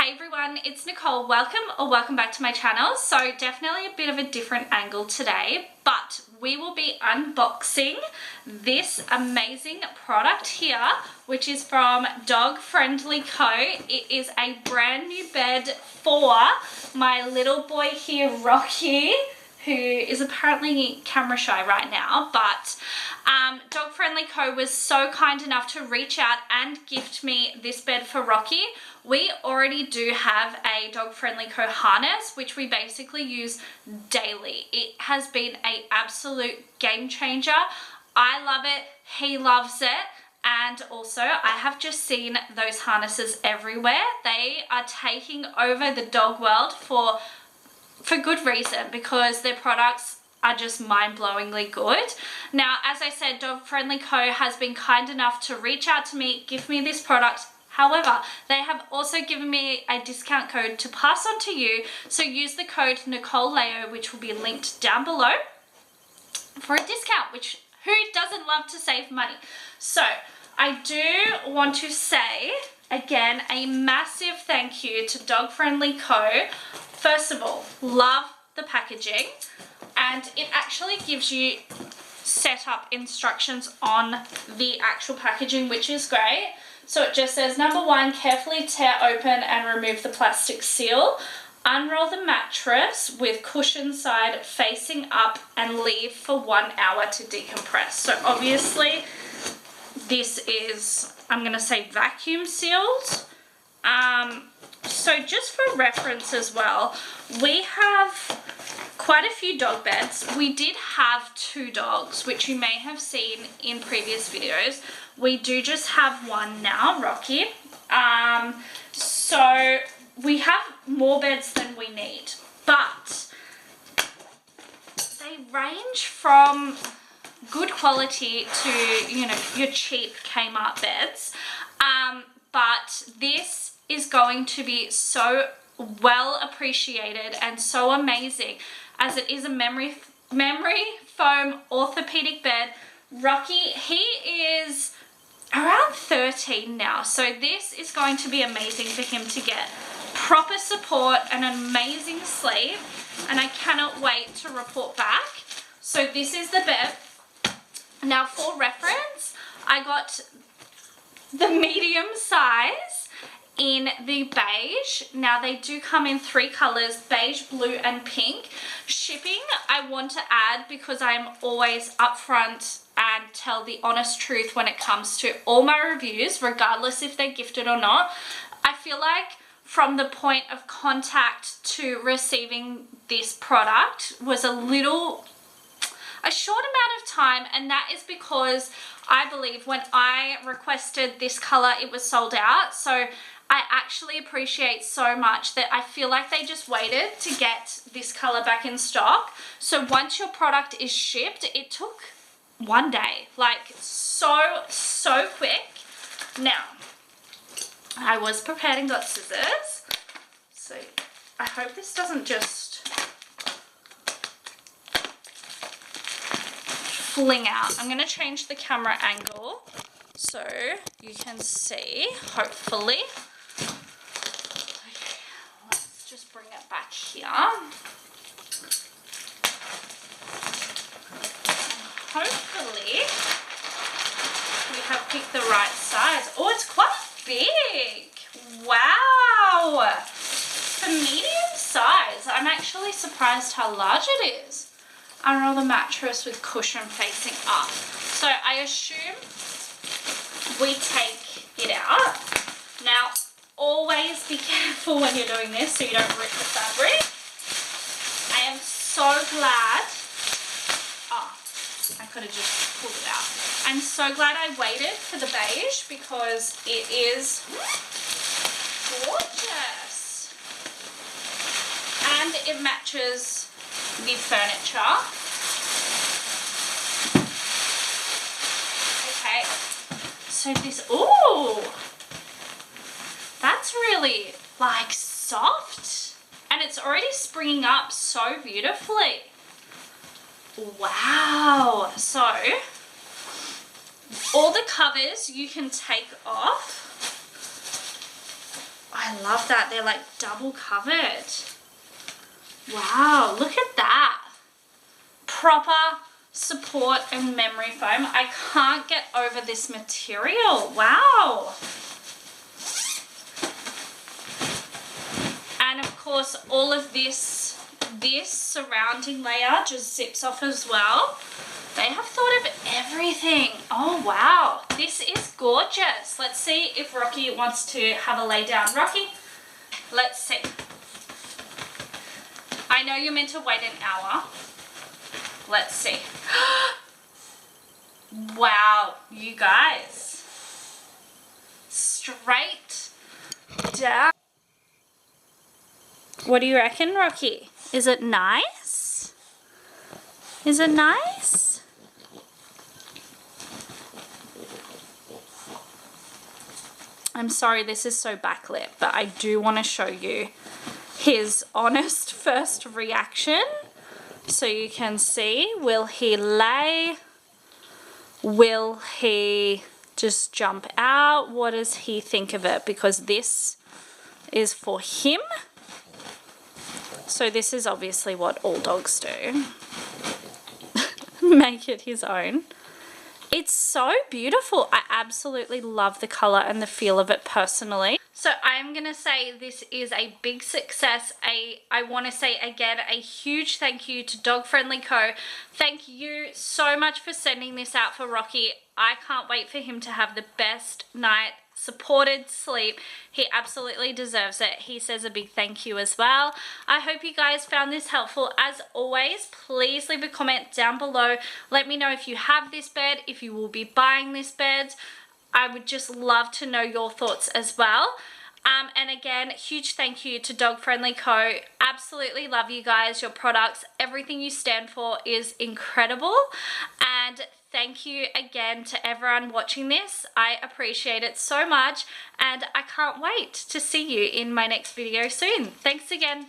Hey everyone, it's Nicole. Welcome back to my channel. So definitely a bit of a different angle today, but we will be unboxing this amazing product here, which is from Dog Friendly Co. It is a brand new bed for my little boy here, Rocky, who is apparently camera shy right now, but Dog Friendly Co was so kind enough to reach out and gift me this bed for Rocky. We already do have a Dog Friendly Co harness, which we basically use daily. It has been an absolute game changer. I love it, he loves it. And also, I have just seen those harnesses everywhere. They are taking over the dog world for good reason, because their products are just mind-blowingly good. Now, as I said, Dog Friendly Co has been kind enough to reach out to me, give me this product. However, they have also given me a discount code to pass on to you. So use the code NicoleLeo, which will be linked down below, for a discount, which who doesn't love to save money? So I do want to say, again, a massive thank you to Dog Friendly Co. First of all, love the packaging, and it actually gives you setup instructions on the actual packaging, which is great. So it just says, number 1, carefully tear open and remove the plastic seal. Unroll the mattress with cushion side facing up and leave for 1 hour to decompress. So obviously this is, I'm going to say, vacuum sealed. So just for reference as well, we have quite a few dog beds. We did have 2 dogs, which you may have seen in previous videos. We do just have 1 now, Rocky. So we have more beds than we need, but they range from good quality to, you know, your cheap Kmart beds. But this is going to be so well appreciated and so amazing, as it is a memory foam orthopedic bed. Rocky, he is around 13 now, so this is going to be amazing for him to get proper support and amazing sleep, and I cannot wait to report back. So this is the bed. Now, for reference, I got the medium size in the beige. Now, they do come in 3 colors, beige, blue, and pink. Shipping, I want to add, because I'm always upfront and tell the honest truth when it comes to all my reviews, regardless if they're gifted or not. I feel like from the point of contact to receiving this product was a short amount of time, and that is because I believe when I requested this color, it was sold out. So I actually appreciate so much that I feel like they just waited to get this color back in stock. So once your product is shipped, it took 1 day, like so quick. Now, I was prepared and got scissors, so I hope this doesn't just fling out. I'm going to change the camera angle so you can see, hopefully. Okay, let's just bring it back here. Hopefully we have picked the right size. Oh, it's quite big. Wow. For medium size, I'm actually surprised how large it is. Unroll the mattress with cushion facing up. So I assume we take it out. Now, always be careful when you're doing this so you don't rip the fabric. I am so glad. I could have just pulled it out. I'm so glad I waited for the beige, because it is gorgeous. And it matches the furniture. Okay, so this, ooh, that's really like soft, and it's already springing up so beautifully. Wow. So all the covers you can take off. I love that. They're like double covered. Wow, look at that. Proper support and memory foam. I can't get over this material. Wow. And of course, all of this surrounding layer just zips off as well. They have thought of everything. Oh, wow. This is gorgeous. Let's see if Rocky wants to have a lay down. Rocky, let's see. I know you're meant to wait an hour. Let's see. Wow, you guys. Straight down. What do you reckon, Rocky? Is it nice? Is it nice? I'm sorry this is so backlit, but I do want to show you his honest first reaction so you can see. Will he lay? Will he just jump out? What does he think of it? Because this is for him. So this is obviously what all dogs do. Make it his own. It's so beautiful. I absolutely love the color and the feel of it personally. So I'm going to say this is a big success. I want to say again, a huge thank you to Dog Friendly Co. Thank you so much for sending this out for Rocky. I can't wait for him to have the best night supported sleep. He absolutely deserves it. He says a big thank you as well. I hope you guys found this helpful. As always, please leave a comment down below. Let me know if you have this bed, if you will be buying this bed. I would just love to know your thoughts as well. And again, huge thank you to Dog Friendly Co. Absolutely love you guys, your products, everything you stand for is incredible. And thank you again to everyone watching this. I appreciate it so much, and I can't wait to see you in my next video soon. Thanks again.